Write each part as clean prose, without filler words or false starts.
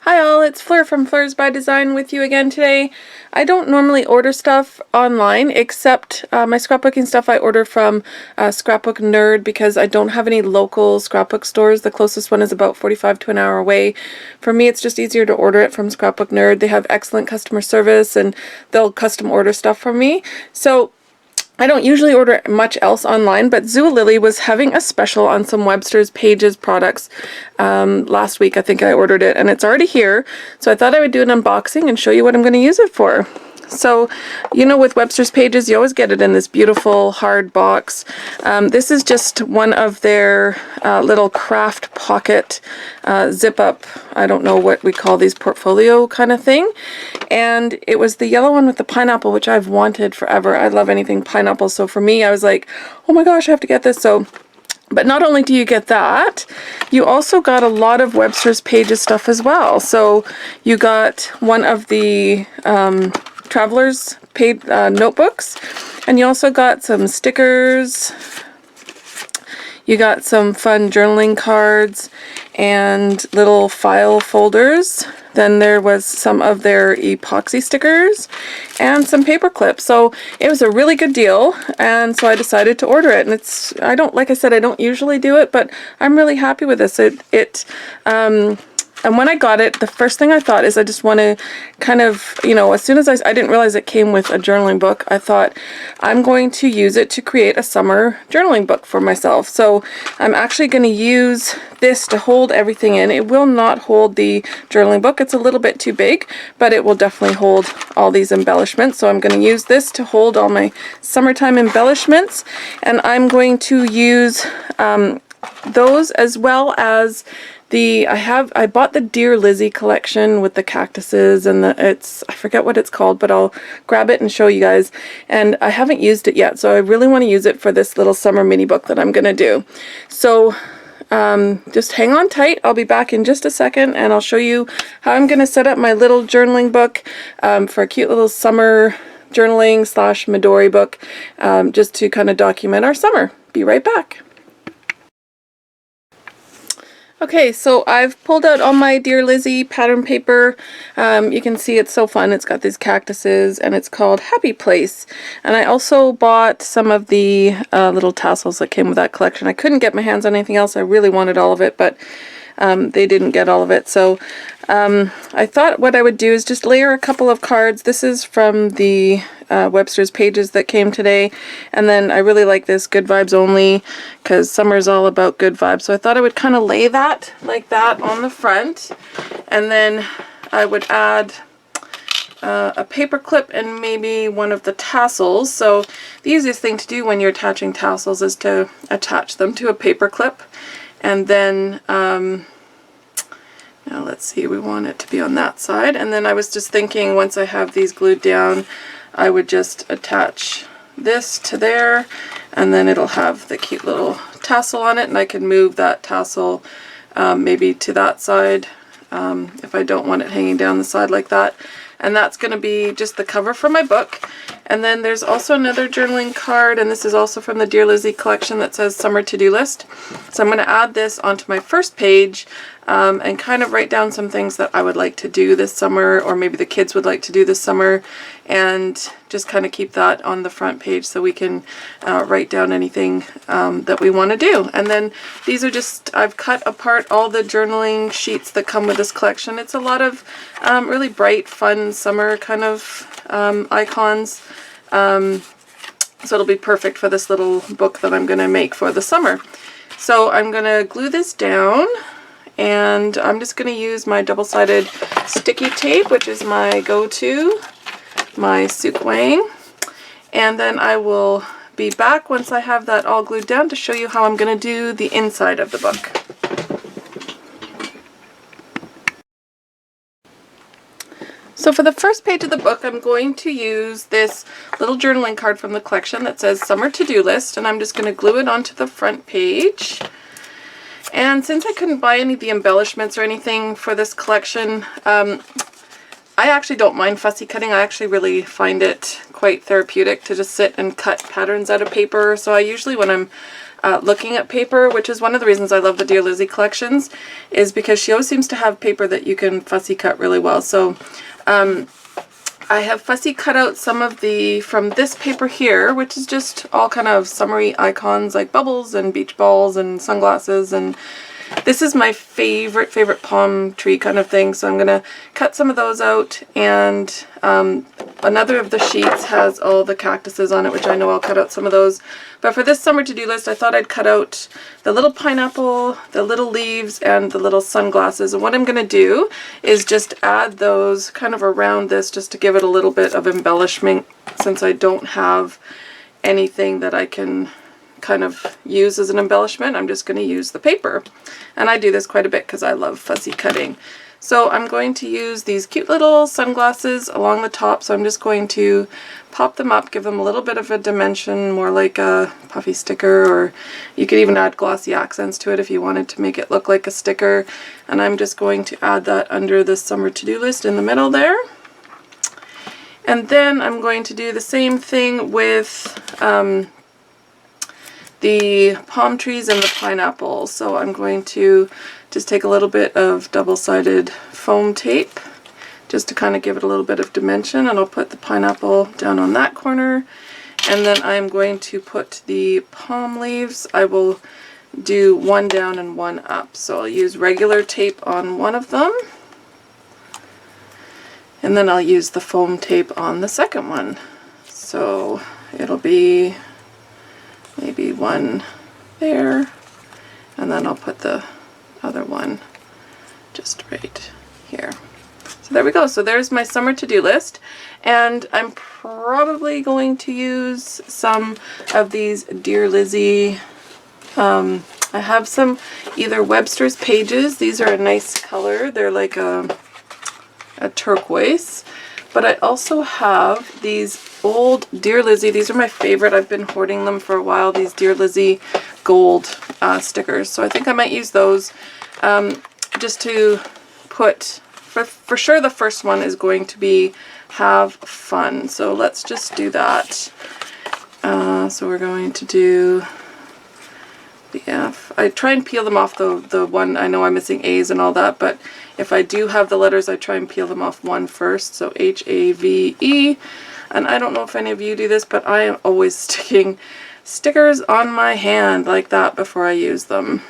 Hi all, it's Fleur from Fleurs by Design with you again today. I don't normally order stuff online except my scrapbooking stuff I order from Scrapbook Nerd because I don't have any local scrapbook stores. The closest one is about 45 to an hour away. For me it's just easier to order it from Scrapbook Nerd. They have excellent customer service and they'll custom order stuff from me. So I don't usually order much else online, but Zulily was having a special on some Webster's Pages products last week. I think I ordered it and it's already here. So I thought I would do an unboxing and show you what I'm going to use it for. So, you know, with Webster's Pages, you always get it in this beautiful hard box. This is just one of their little craft pocket zip-up, I don't know what we call these, portfolio kind of thing. And it was the yellow one with the pineapple, which I've wanted forever. I love anything pineapple, so for me, I was like, oh my gosh, I have to get this. So, but not only do you get that, you also got a lot of Webster's Pages stuff as well. So you got one of the Traveler's notebooks, and you also got some stickers. You got some fun journaling cards and little file folders. Then there was some of their epoxy stickers and some paper clips. So it was a really good deal, and so I decided to order it. And it's, like I said, I don't usually do it, but I'm really happy with this. And when I got it, the first thing I thought is I just want to kind of, you know, as soon as I didn't realize it came with a journaling book, I thought I'm going to use it to create a summer journaling book for myself. So I'm actually going to use this to hold everything in. It will not hold the journaling book. It's a little bit too big, but it will definitely hold all these embellishments. So I'm going to use this to hold all my summertime embellishments, and I'm going to use those as well as I bought the Dear Lizzie collection with the cactuses and I forget what it's called, but I'll grab it and show you guys. And I haven't used it yet, so I really want to use it for this little summer mini book that I'm going to do. So just hang on tight. I'll be back in just a second and I'll show you how I'm going to set up my little journaling book for a cute little summer journaling / Midori book, just to kind of document our summer. Be right back. Okay, so I've pulled out all my Dear Lizzie pattern paper. You can see it's so fun. It's got these cactuses and it's called Happy Place. And I also bought some of the little tassels that came with that collection. I couldn't get my hands on anything else. I really wanted all of it, but they didn't get all of it. So I thought what I would do is just layer a couple of cards. This is from the Webster's Pages that came today, and then I really like this Good Vibes Only because summer is all about good vibes. So I thought I would kind of lay that like that on the front, and then I would add a paper clip and maybe one of the tassels. So the easiest thing to do when you're attaching tassels is to attach them to a paper clip, and then now let's see, we want it to be on that side. And then I was just thinking, once I have these glued down, I would just attach this to there, and then it'll have the cute little tassel on it, and I can move that tassel maybe to that side if I don't want it hanging down the side like that. And that's going to be just the cover for my book. And then there's also another journaling card, and this is also from the Dear Lizzie collection, that says Summer To-Do List. So I'm going to add this onto my first page and kind of write down some things that I would like to do this summer, or maybe the kids would like to do this summer, and just kind of keep that on the front page so we can write down anything that we want to do. And then these are just, I've cut apart all the journaling sheets that come with this collection. It's a lot of really bright, fun summer kind of icons. So it'll be perfect for this little book that I'm going to make for the summer. So I'm going to glue this down, and I'm just going to use my double-sided sticky tape, which is my go-to, my Suk Wang. And then I will be back once I have that all glued down to show you how I'm going to do the inside of the book. So for the first page of the book, I'm going to use this little journaling card from the collection that says Summer To-Do List, and I'm just going to glue it onto the front page. And since I couldn't buy any of the embellishments or anything for this collection, I actually don't mind fussy cutting. I actually really find it quite therapeutic to just sit and cut patterns out of paper. So I usually, when I'm looking at paper, which is one of the reasons I love the Dear Lizzy collections, is because she always seems to have paper that you can fussy cut really well. So I have fussy cut out some of from this paper here, which is just all kind of summery icons like bubbles and beach balls and sunglasses, and this is my favorite palm tree kind of thing, so I'm going to cut some of those out, and another of the sheets has all the cactuses on it, which I know I'll cut out some of those. But for this summer to-do list, I thought I'd cut out the little pineapple, the little leaves, and the little sunglasses. And what I'm going to do is just add those kind of around this just to give it a little bit of embellishment, since I don't have anything that I can kind of use as an embellishment. I'm just going to use the paper, and I do this quite a bit because I love fussy cutting. So I'm going to use these cute little sunglasses along the top, so I'm just going to pop them up, give them a little bit of a dimension, more like a puffy sticker, or you could even add glossy accents to it if you wanted to make it look like a sticker. And I'm just going to add that under the summer to-do list in the middle there. And then I'm going to do the same thing with the palm trees and the pineapple. So I'm going to just take a little bit of double-sided foam tape just to kind of give it a little bit of dimension, and I'll put the pineapple down on that corner. And then I'm going to put the palm leaves, I will do one down and one up. So I'll use regular tape on one of them, and then I'll use the foam tape on the second one. So it'll be maybe one there, and then I'll put the other one just right here. So there we go. So there's my summer to-do list, and I'm probably going to use some of these Dear Lizzy. I have some either Webster's pages. These are a nice color. They're like a turquoise. But I also have these old Dear Lizzy. These are my favorite. I've been hoarding them for a while, these Dear Lizzy gold stickers. So I think I might use those just to put, for sure the first one is going to be have fun. So let's just do that. So we're going to do the F. I try and peel them off the one. I know I'm missing A's and all that, but if I do have the letters, I try and peel them off one first. So H-A-V-E. And I don't know if any of you do this, but I am always sticking stickers on my hand like that before I use them.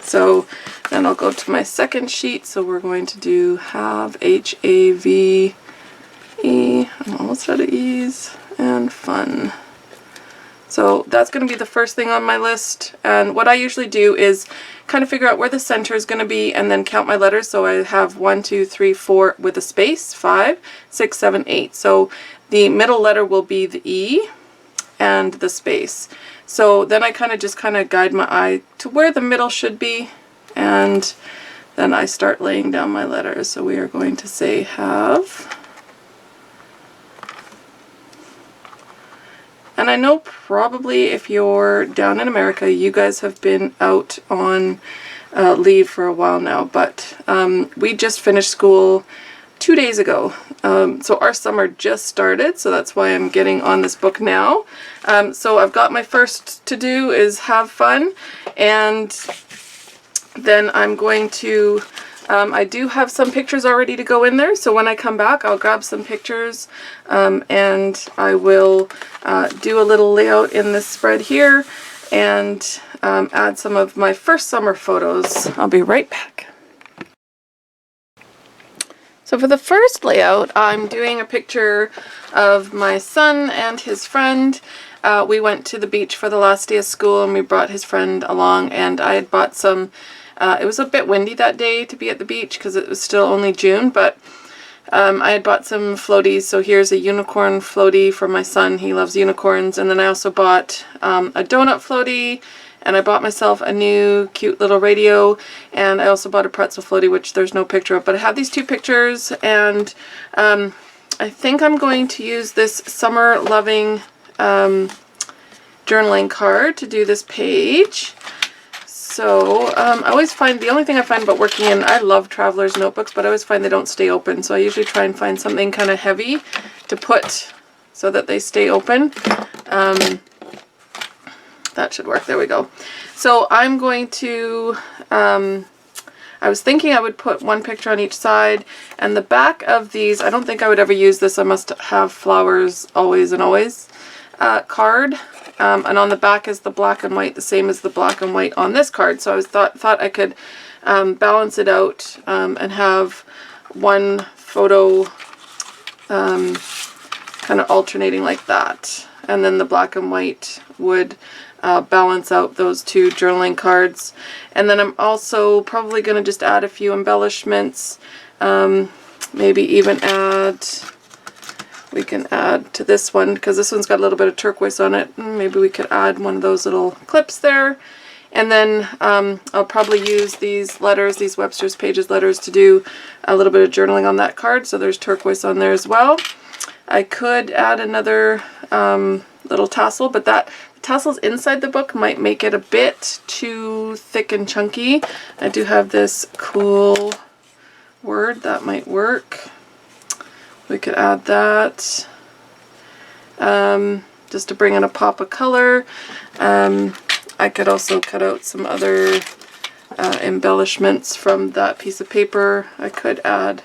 So then I'll go to my second sheet. So we're going to do have, H-A-V-E. I'm almost out of E's, and fun. So that's going to be the first thing on my list, and what I usually do is kind of figure out where the center is going to be and then count my letters. So I have 1, 2, 3, 4 with a space, 5, 6, 7, 8. So the middle letter will be the E and the space. So then I kind of guide my eye to where the middle should be, and then I start laying down my letters. So we are going to say have. And I know probably if you're down in America, you guys have been out on leave for a while now, but we just finished school 2 days ago. So our summer just started, so that's why I'm getting on this book now. So I've got my first to do is have fun, and then I'm going to I do have some pictures already to go in there, so when I come back I'll grab some pictures and I will do a little layout in this spread here and add some of my first summer photos. I'll be right back. So for the first layout, I'm doing a picture of my son and his friend. We went to the beach for the last day of school, and we brought his friend along, and I had bought some it was a bit windy that day to be at the beach because it was still only June, but I had bought some floaties. So here's a unicorn floaty for my son. He loves unicorns. And then I also bought a donut floaty, and I bought myself a new cute little radio, and I also bought a pretzel floaty, which there's no picture of, but I have these two pictures, and I think I'm going to use this summer loving journaling card to do this page. So I always find, the only thing I find about working in, I love traveler's notebooks, but I always find they don't stay open. So I usually try and find something kind of heavy to put so that they stay open. that should work. There we go. So I'm going to, I was thinking I would put one picture on each side, and the back of these, I don't think I would ever use this. I must have flowers always and always card. And on the back is the black and white, the same as the black and white on this card. So I was thought I could balance it out and have one photo kind of alternating like that. And then the black and white would balance out those two journaling cards. And then I'm also probably going to just add a few embellishments. Maybe even we can add to this one, because this one's got a little bit of turquoise on it. Maybe we could add one of those little clips there. And then I'll probably use these letters, these Webster's Pages letters, to do a little bit of journaling on that card. So there's turquoise on there as well. I could add another little tassel, but that tassels inside the book might make it a bit too thick and chunky. I do have this cool word that might work. We could add that just to bring in a pop of color. I could also cut out some other embellishments from that piece of paper. I could add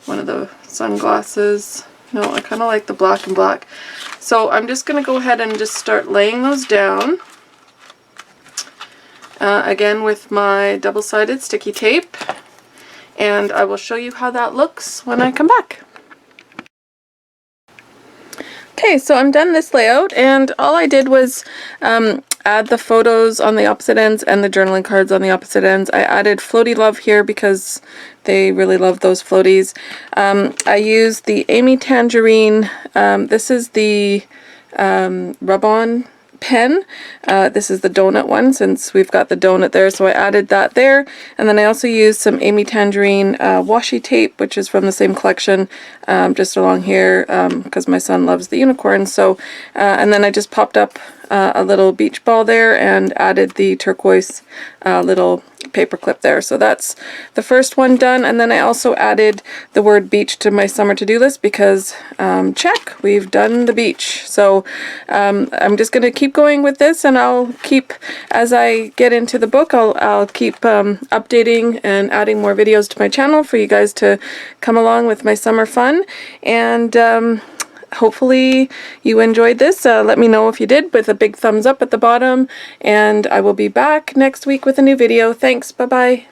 one of the sunglasses. No, I kind of like the black and black. So I'm just going to go ahead and just start laying those down. Again with my double-sided sticky tape. And I will show you how that looks when I come back. Okay, so I'm done this layout, and all I did was add the photos on the opposite ends and the journaling cards on the opposite ends. I added Floaty Love here because they really love those floaties. I used the Amy Tangerine, this is the rub-on pen. This is the donut one, since we've got the donut there, so I added that there. And then I also used some Amy Tangerine washi tape, which is from the same collection, just along here, because my son loves the unicorn. So and then I just popped up a little beach ball there and added the turquoise little paper clip there. So that's the first one done. And then I also added the word beach to my summer to-do list because check, we've done the beach. So I'm just going to keep going with this, and I'll keep, as I get into the book, I'll keep updating and adding more videos to my channel for you guys to come along with my summer fun. And hopefully you enjoyed this. Let me know if you did with a big thumbs up at the bottom, and I will be back next week with a new video. Thanks, bye-bye.